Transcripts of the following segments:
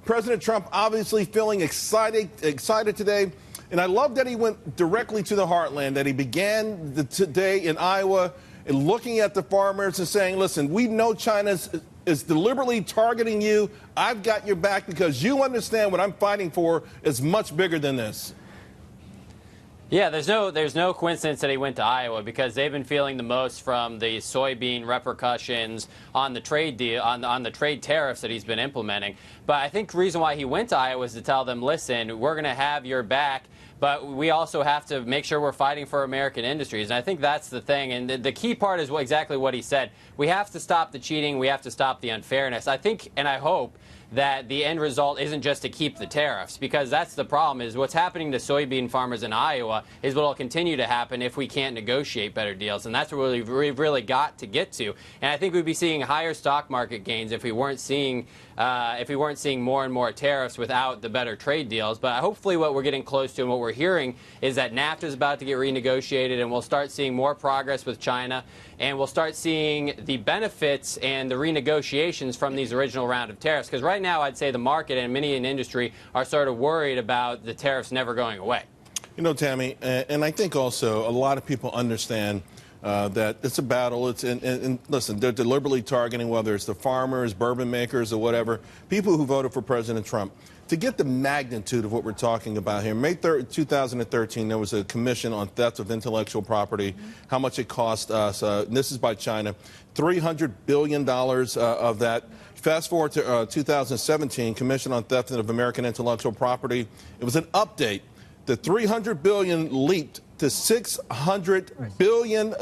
President Trump obviously feeling excited today. And I love that he went directly to the heartland, that he began today in Iowa and looking at the farmers and saying, listen, we know China is deliberately targeting you. I've got your back because you understand what I'm fighting for is much bigger than this. Yeah, there's no coincidence that he went to Iowa because they've been feeling the most from the soybean repercussions on the trade deal, on the trade tariffs that he's been implementing. But I think the reason why he went to Iowa is to tell them, listen, we're going to have your back, but we also have to make sure we're fighting for American industries. And I think that's the thing. And the key part is exactly what he said. We have to stop the cheating. We have to stop the unfairness. I think, and I hope, that the end result isn't just to keep the tariffs, because that's the problem. Is what's happening to soybean farmers in Iowa is what will continue to happen if we can't negotiate better deals, and that's what we've really got to get to. And I think we'd be seeing higher stock market gains if we weren't seeing more and more tariffs without the better trade deals. But hopefully what we're getting close to and what we're hearing is that NAFTA is about to get renegotiated, and we'll start seeing more progress with China, and we'll start seeing the benefits and the renegotiations from these original round of tariffs. Because right now I'd say the market and many in industry are sort of worried about the tariffs never going away. You know, Tammy, and I think also a lot of people understand that it's a battle. And listen, they're deliberately targeting, whether it's the farmers, bourbon makers, or whatever, people who voted for President Trump. To get the magnitude of what we're talking about here, May 3rd, 2013, there was a commission on theft of intellectual property, how much it cost us. This is by China, $300 billion of that. Fast forward to 2017, Commission on Theft of American Intellectual Property. It was an update. The $300 billion leaped to $600 billion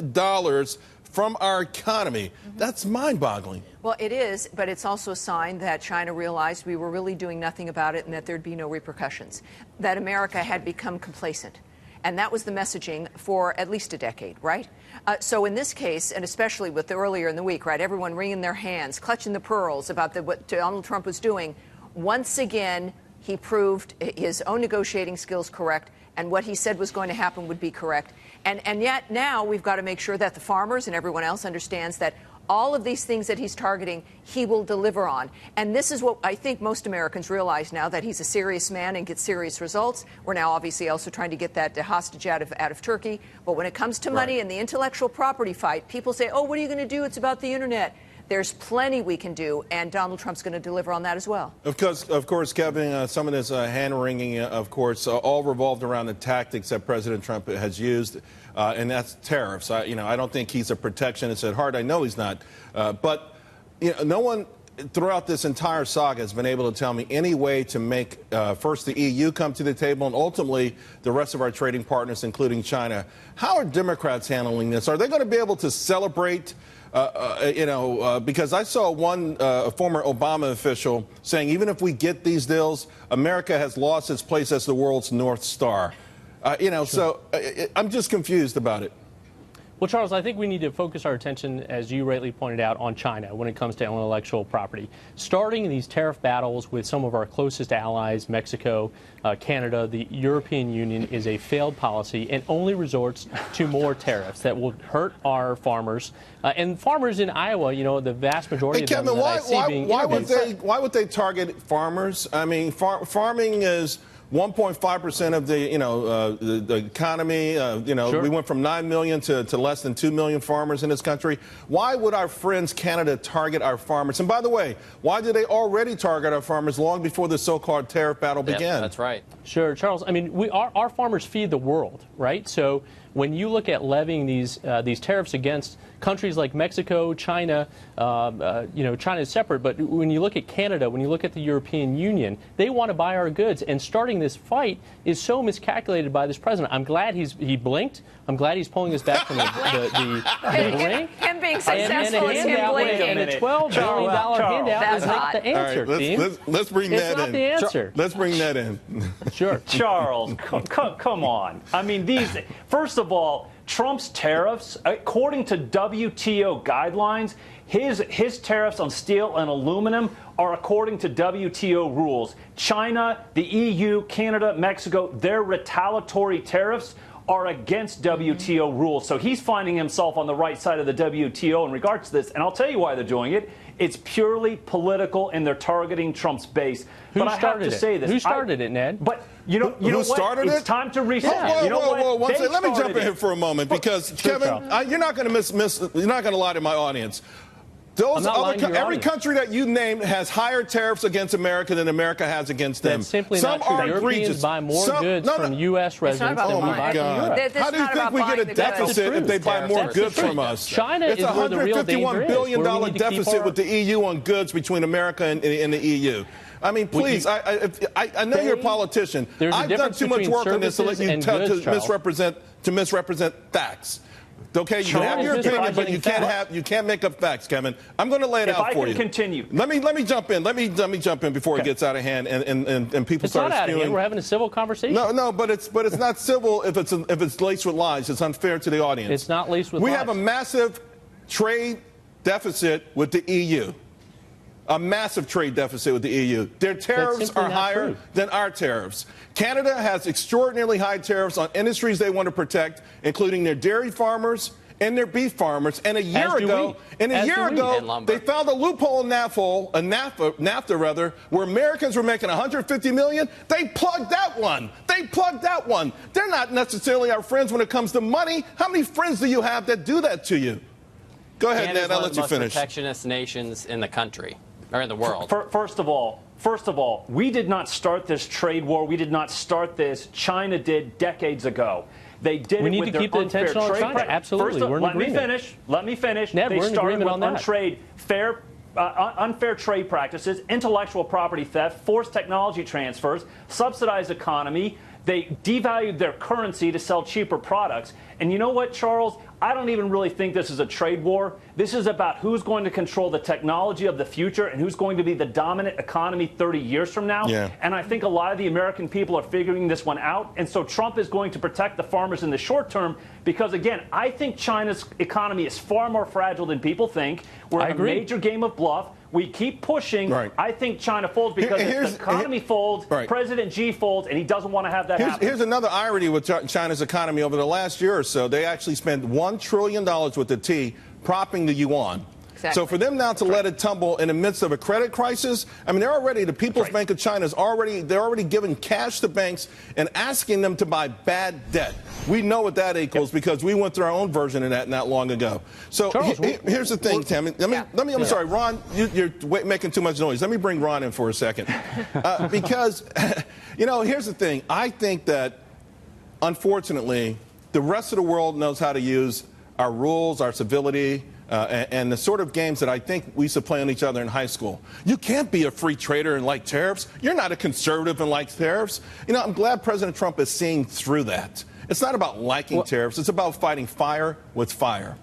from our economy. That's mind-boggling. Well, it is, but it's also a sign that China realized we were really doing nothing about it and that there'd be no repercussions, that America had become complacent. And that was the messaging for at least a decade, right? So in this case, and especially with earlier in the week, right, everyone wringing their hands, clutching the pearls about what Donald Trump was doing, once again, he proved his own negotiating skills correct, and what he said was going to happen would be correct. And yet now we've got to make sure that the farmers and everyone else understands that all of these things that he's targeting, he will deliver on. And this is what I think most Americans realize now, that he's a serious man and gets serious results. We're now obviously also trying to get that hostage out of Turkey. But when it comes to money and the intellectual property fight, people say, oh, what are you going to do? It's about the Internet. There's plenty we can do, and Donald Trump's going to deliver on that as well. Of course, Kevin, some of this hand-wringing, of course, all revolved around the tactics that President Trump has used, and that's tariffs. I don't think he's a protectionist at heart. I know he's not. But no one throughout this entire saga has been able to tell me any way to make first the EU come to the table and ultimately the rest of our trading partners, including China. How are Democrats handling this? Are they going to be able to celebrate? Because I saw one former Obama official saying, even if we get these deals, America has lost its place as the world's North Star. So I'm just confused about it. Well, Charles, I think we need to focus our attention, as you rightly pointed out, on China when it comes to intellectual property. Starting these tariff battles with some of our closest allies, Mexico, Canada, the European Union, is a failed policy and only resorts to more tariffs that will hurt our farmers. And farmers in Iowa, the vast majority of them that I see being interviewed. Why would they target farmers? I mean, farming is 1.5% of the economy. Sure. We went from 9 million to less than 2 million farmers in this country. Why would our friends Canada target our farmers? And by the way, why did they already target our farmers long before the so-called tariff battle began? That's right. Sure, Charles. I mean, our farmers feed the world, right? So when you look at levying these tariffs against countries like Mexico, China, China is separate, but when you look at Canada, when you look at the European Union, they want to buy our goods. And starting this fight is so miscalculated by this president. I'm glad he blinked. I'm glad he's pulling us back from the brink. Him being successful is him blinking. And a $12 billion handout is not the answer, right, let's bring that in. It's not the answer. Let's bring that in. Sure. Charles, come on. I mean, first of all, Trump's tariffs, according to WTO guidelines, his tariffs on steel and aluminum are according to WTO rules. China, the EU, Canada, Mexico, their retaliatory tariffs are against WTO rules. So he's finding himself on the right side of the WTO in regards to this. And I'll tell you why they're doing it. It's purely political, and they're targeting Trump's base. But I have to say this. Who started it, Ned? But you know what? Started It's it? time to reset. Whoa, you know whoa, what? Let me jump in here for a moment because, Kevin, you're not going to you're not going to lie to my audience. Every country that you named has higher tariffs against America than America has against them. That's simply not true. Europeans buy more goods from U.S. residents than we buy from Europe. How do you think we get a deficit if they buy more goods from us? China it's is where the real danger $151 billion deficit with the EU on goods between America and the EU. I mean, please, I know you're a politician. I've done too much work on this to let you misrepresent facts. Okay, you have your opinion, but you can't make up facts, Kevin. I'm going to lay it out for you. If I can continue. Let me jump in. Let me jump in before it gets out of hand and people start spewing. It's not out of hand. We're having a civil conversation. No, but it's not civil if it's laced with lies. It's unfair to the audience. It's not laced with lies. We have a massive trade deficit with the EU. A massive trade deficit with the EU. Their tariffs are higher than our tariffs. Canada has extraordinarily high tariffs on industries they want to protect, including their dairy farmers and their beef farmers. And a year ago, they found a loophole in NAFTA, where Americans were making $150 million. They plugged that one. They're not necessarily our friends when it comes to money. How many friends do you have that do that to you? Go ahead, Ned. I'll let you finish. Canada's one of the most protectionist nations in the country. Or in the world. First of all, we did not start this trade war. We did not start this. China did decades ago. They did we it need with to their keep the attention on China. Absolutely. Let me finish. Ned, they we're in started agreement with on that. unfair trade practices, intellectual property theft, forced technology transfers, subsidized economy. They devalued their currency to sell cheaper products. And you know what, Charles? I don't even really think this is a trade war. This is about who's going to control the technology of the future and who's going to be the dominant economy 30 years from now. Yeah. And I think a lot of the American people are figuring this one out. And so Trump is going to protect the farmers in the short term because, again, I think China's economy is far more fragile than people think. We're in a major game of bluff. We keep pushing. Right. I think China folds because if the economy folds, President Xi folds, and he doesn't want to have that happen. Here's another irony with China's economy over the last year or so. They actually spent $1 trillion with the T propping the yuan. Exactly. So for them now to let it tumble in the midst of a credit crisis, I mean, the People's Bank of China they're already giving cash to banks and asking them to buy bad debt. We know what that equals because we went through our own version of that not long ago. So Charles, here's the thing, Tammy. I'm sorry, Ron, you're making too much noise. Let me bring Ron in for a second. Because, here's the thing. I think that, unfortunately, the rest of the world knows how to use our rules, our civility, and the sort of games that I think we used to play on each other in high school. You can't be a free trader and like tariffs. You're not a conservative and like tariffs. I'm glad President Trump is seeing through that. It's not about liking tariffs. It's about fighting fire with fire.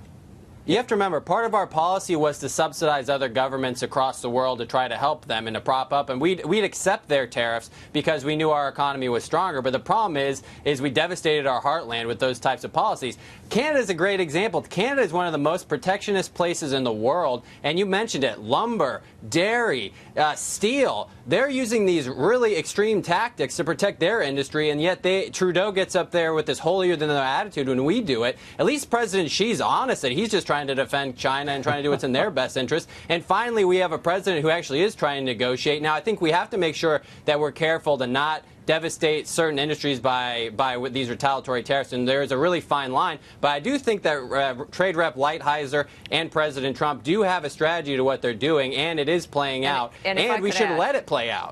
You have to remember, part of our policy was to subsidize other governments across the world to try to help them and to prop up, and we'd accept their tariffs because we knew our economy was stronger. But the problem is we devastated our heartland with those types of policies. Canada is a great example. Canada is one of the most protectionist places in the world, and you mentioned it: lumber, dairy, steel. They're using these really extreme tactics to protect their industry, and yet Trudeau gets up there with this holier-than-thou attitude when we do it. At least President Xi's honest that he's just trying to defend China and trying to do what's in their best interest. And finally, we have a president who actually is trying to negotiate. Now, I think we have to make sure that we're careful to not devastate certain industries by these retaliatory tariffs, and there is a really fine line. But I do think that Trade Rep Lighthizer and President Trump do have a strategy to what they're doing, and it is playing out, and we should let it play out.